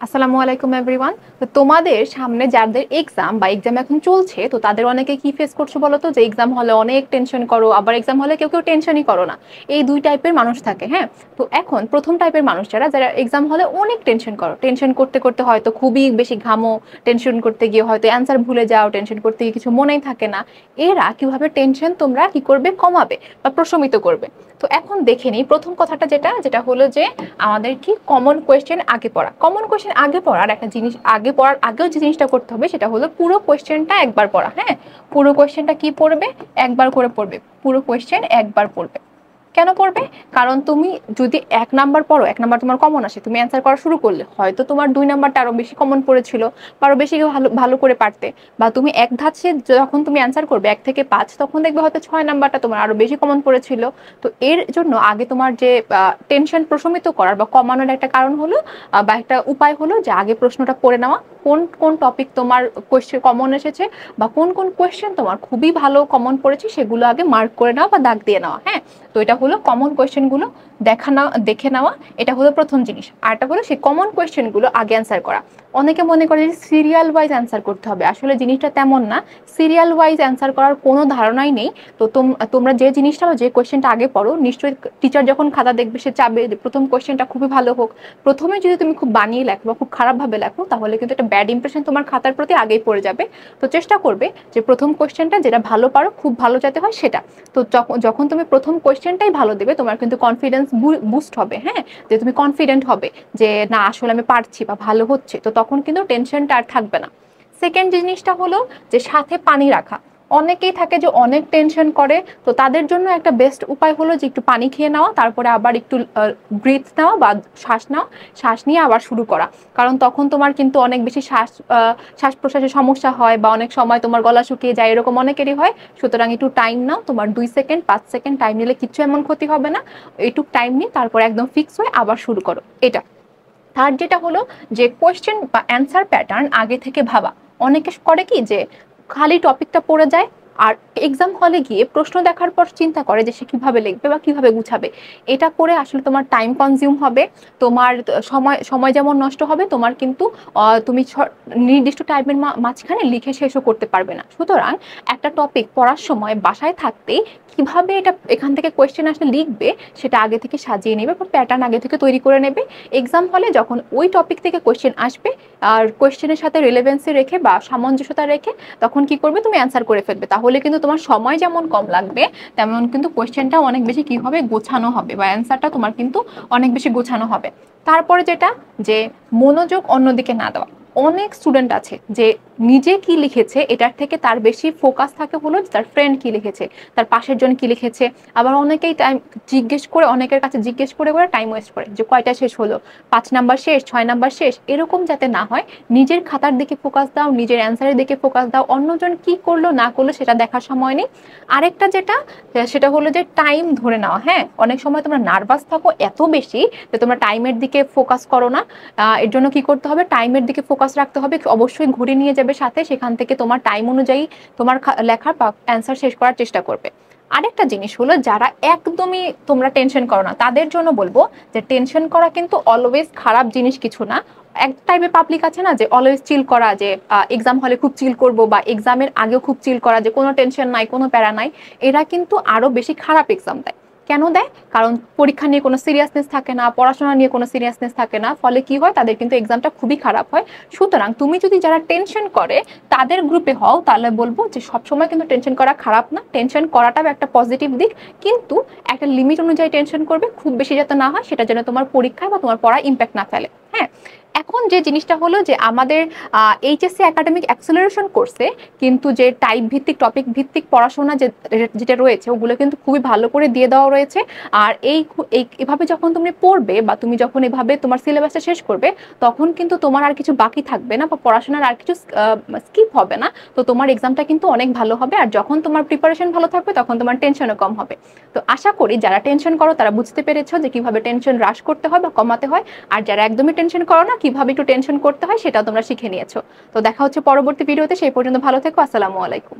আসসালামু আলাইকুম এভরিওয়ান। তো তোমাদের সামনে যাদের এক্সাম বা এক্সাম এখন চলছে, তো তাদের অনেকে কি ফেস করছো বলো তো, যে এক্সাম হলে অনেক টেনশন করো, আবার এক্সাম হলে কেউ কেউ টেনশনই করো না। এই দুই টাইপের মানুষ থাকে। হ্যাঁ, তো এখন প্রথম টাইপের মানুষ যারা যারা এক্সাম হলে অনেক টেনশন করো, টেনশন করতে করতে হয়তো খুবই বেশি ঘামো, টেনশন করতে গিয়ে হয়তো অ্যান্সার ভুলে যাও, টেনশন করতে গিয়ে কিছু মনেই থাকে না। এরা কিভাবে টেনশন তোমরা কি করবে, কমাবে বা প্রশমিত করবে। তো এখন দেখে নিই প্রথম কথাটা, যেটা যেটা হলো যে আমাদের কি কমন কোয়েশ্চেন আগে পড়া। কমন কোয়েশ্চেন আগে পড়ার একটা জিনিস, আগে পড়ার আগেও যে জিনিসটা করতে হবে সেটা হলো পুরো কোয়েশ্চেনটা একবার পড়া। হ্যাঁ, পুরো কোয়েশ্চেনটা কি পড়বে, একবার করে পড়বে, পুরো কোয়েশ্চেন একবার পড়বে। কেন পড়বে? কারণ তুমি যদি 1 নাম্বার পড়ো, 1 নাম্বার তোমার কমন আসে, তুমি অ্যান্সার করা শুরু করলে হয়তো তোমার 2 নাম্বারটা আরো বেশি কমন পড়েছিল বা আরো বেশি ভালো ভালো করে পারতে। বা তুমি এক ধাঁচে যখন তুমি অ্যান্সার করবে 1 থেকে 5, তখন দেখবে হয়তো 6 নাম্বারটা তোমার আরো বেশি কমন পড়েছিল। তো এর জন্য আগে তোমার যে টেনশন প্রশমিত করার বা কমানোর একটা কারণ হলো বা একটা উপায় হলো যে আগে প্রশ্নটা পড়ে নেওয়া, কোন কোন টপিক তোমার কোয়েশ্চেন কমন এসেছে বা কোন কোন কোয়েশ্চেন তোমার খুবই ভালো কমন পড়েছে সেগুলো আগে মার্ক করে নেওয়া বা দাগ দিয়ে নেওয়া। হ্যাঁ, তো এটা হলো কমন কোয়েশ্চেনগুলো দেখে নেওয়া। এটা হলো প্রথম জিনিস। আর এটা হলো সেই কমন কোয়েশ্চেনগুলো আগে অ্যান্সার করা। অনেকে মনে করে যে সিরিয়াল ওয়াইজ অ্যান্সার করতে হবে, আসলে জিনিসটা তেমন না। সিরিয়াল ওয়াইজ অ্যান্সার করার কোনো ধারণাই নেই। তো তোমরা যে জিনিসটা বা যে কোয়েশ্চেনটা আগে পড়ো, নিশ্চয়ই টিচার যখন খাতা দেখবে সে চাবে যে প্রথম কোয়েশ্চেনটা খুবই ভালো হোক। প্রথমে যদি তুমি খুব বানিয়ে লেখো বা খুব খারাপভাবে লেখো, তাহলে কিন্তু একটা ব্যাড ইমপ্রেশন তোমার খাতার প্রতি আগেই পড়ে যাবে। তো চেষ্টা করবে যে প্রথম কোয়েশ্চেনটা যেটা ভালো পারো, খুব ভালো যাতে হয় সেটা। তো যখন তুমি প্রথম কোয়েশ্চেনটাই ভালো দেবে, তোমার কিন্তু কনফিডেন্স বুস্ট হবে। হ্যাঁ, যে তুমি কনফিডেন্ট হবে যে না আসলে আমি পারছি বা ভালো হচ্ছে, তো তখন কিন্তু টেনশনটা আর থাকবে না। সেকেন্ড জিনিসটা হলো যে সাথে পানি রাখা। অনেকেই থাকে যে অনেক টেনশন করে, তো তাদের জন্য একটা বেস্ট উপায় হলো যে একটু পানি খেয়ে নেওয়া, তারপরে আবার একটু ব্রিথ নেওয়া বা শ্বাস নেওয়া, শ্বাস নিয়ে আবার শুরু করা। কারণ তখন তোমার কিন্তু অনেক বেশি শ্বাস প্রশ্বাসের সমস্যা হয় বা অনেক সময় তোমার গলা শুকিয়ে যায়, এরকম অনেকেরই হয়। সুতরাং একটু টাইম নাও, তোমার 2 সেকেন্ড 5 সেকেন্ড টাইম নিলে কিচ্ছু এমন ক্ষতি হবে না। এইটুক টাইম নিয়ে তারপর একদম ফিক্স হয়ে আবার শুরু করো। এটা থার্ড যেটা হলো যে কোয়েশ্চেন বা অ্যান্সার প্যাটার্ন আগে থেকে ভাবা। অনেকে করে কি যে খালি টপিকটা পড়ে যায়, আর এক্সাম হলে গিয়ে প্রশ্ন দেখার পর চিন্তা করে যে সে কিভাবে লিখবে বা কিভাবে গুছাবে। এটা করে আসলে তোমার টাইম কনজিউম হবে, তোমার সময় সময় যেমন নষ্ট হবে, তোমার কিন্তু তুমি নির্দিষ্ট টাইমের মাঝখানে লিখে শেষও করতে পারবে না। সুতরাং একটা টপিক পড়ার সময় বাসায় থাকতেই কিভাবে এটা এখান থেকে কোয়েশ্চেন আসলে লিখবে সেটা আগে থেকে সাজিয়ে নেবে বা প্যাটার্ন আগে থেকে তৈরি করে নেবে। এক্সাম হলে যখন ওই টপিক থেকে কোয়েশ্চেন আসবে আর কোয়েশ্চেনের সাথে রিলেভেন্সি রেখে বা সামঞ্জস্যতা রেখে তখন কি করবে, তুমি অ্যান্সার করে ফেলবে। তাহলে কিন্তু তোমার সময় যেমন কম লাগবে, তেমন কিন্তু কোয়েশ্চেনটা অনেক বেশি কি হবে, গোছানো হবে বা অ্যান্সারটা তোমার কিন্তু অনেক বেশি গোছানো হবে। তারপরে যেটা, যে মনোযোগ অন্যদিকে না দেওয়া। অনেক স্টুডেন্ট আছে যে নিজে কি লিখেছে এটার থেকে তার বেশি ফোকাস থাকে হলো তার ফ্রেন্ড কি লিখেছে, তার পাশের জন কি লিখেছে। আবার অনেকেই টাইম অনেকের কাছে জিজ্ঞেস করে করে টাইম ওয়েস্ট করে যে কয়টা শেষ হলো, 5 নাম্বার শেষ, 6 নাম্বার শেষ। এরকম যাতে না হয়, নিজের খাতার দিকে ফোকাস দাও, নিজের অ্যান্সারের দিকে ফোকাস দাও। অন্যজন কি করলো না করলো সেটা দেখার সময় নেই। আরেকটা যেটা, সেটা হলো যে টাইম ধরে নেওয়া। হ্যাঁ, অনেক সময় তোমরা নার্ভাস থাকো এত বেশি যে তোমরা টাইমের দিকে ফোকাস করো না। এর জন্য কি করতে হবে, টাইমের দিকে ফোকাস রাখতে হবে। অবশ্যই ঘড়ি নিয়ে যাবে সাথে, সেখান থেকে তোমার টাইম অনুযায়ী তোমার লেখার বা অ্যান্সার শেষ করার চেষ্টা করবে। আরেকটা জিনিস হলো, যারা একদমই তোমরা টেনশন করো না তাদের জন্য বলবো যে টেনশন করা কিন্তু অলওয়েজ খারাপ জিনিস কিছু না। এক টাইপের পাবলিক আছে না যে অলওয়েজ চিল করা, যে এক্সাম হলে খুব চিল করব বা এক্সামের আগেও খুব চিল করা, যে কোনো টেনশন নাই, কোনো প্যারা নাই। এরা কিন্তু আরো বেশি খারাপ এক্সাম দেয়। কেন দেয়? কারণ পরীক্ষা নিয়ে কোনো সিরিয়াসনেস থাকে না, পড়াশোনা নিয়ে কোনো সিরিয়াসনেস থাকে না, ফলে কি হয়, তাদের কিন্তু এক্সামটা খুবই খারাপ হয়। সুতরাং তুমি যদি যারা টেনশন করে তাদের গ্রুপে হও, তাহলে বলবো যে সবসময় কিন্তু টেনশন করা খারাপ না, টেনশন করাটাও একটা পজিটিভ দিক। কিন্তু একটা লিমিট অনুযায়ী টেনশন করবে, খুব বেশি যাতে না হয়, সেটা যেন তোমার পরীক্ষায় বা তোমার পড়ায় ইম্প্যাক্ট না ফেলে। হ্যাঁ, এখন যে জিনিসটা হলো যে আমাদের এইচএসসি একাডেমিক অ্যাক্সেলারেশন কোর্সে কিন্তু যে টাইপ ভিত্তিক টপিক ভিত্তিক পড়াশোনা যেটা রয়েছে ওগুলো কিন্তু খুবই ভালো করে দিয়ে দেওয়া রয়েছে। আর এভাবে যখন তুমি পড়বে বা তুমি যখন এভাবে তোমার সিলেবাসটা শেষ করবে, তখন কিন্তু তোমার আর কিছু বাকি থাকবে না বা পড়াশোনার আর কিছু স্কিপ হবে না। তো তোমার এক্সামটা কিন্তু অনেক ভালো হবে, আর যখন তোমার প্রিপারেশন ভালো থাকবে তখন তোমার টেনশনও কম হবে। তো আশা করি যারা টেনশন করো তারা বুঝতে পেরেছো যে কিভাবে টেনশন হ্রাস করতে হয় বা কমাতে হয়। আর যারা একদমই টেনশন করো না, কিভাবে একটু টেনশন করতে হয় সেটাও তোমরা শিখে নিয়েছো। তো দেখা হচ্ছে পরবর্তী ভিডিওতে, সেই পর্যন্ত ভালো থেকো। আসসালামু আলাইকুম।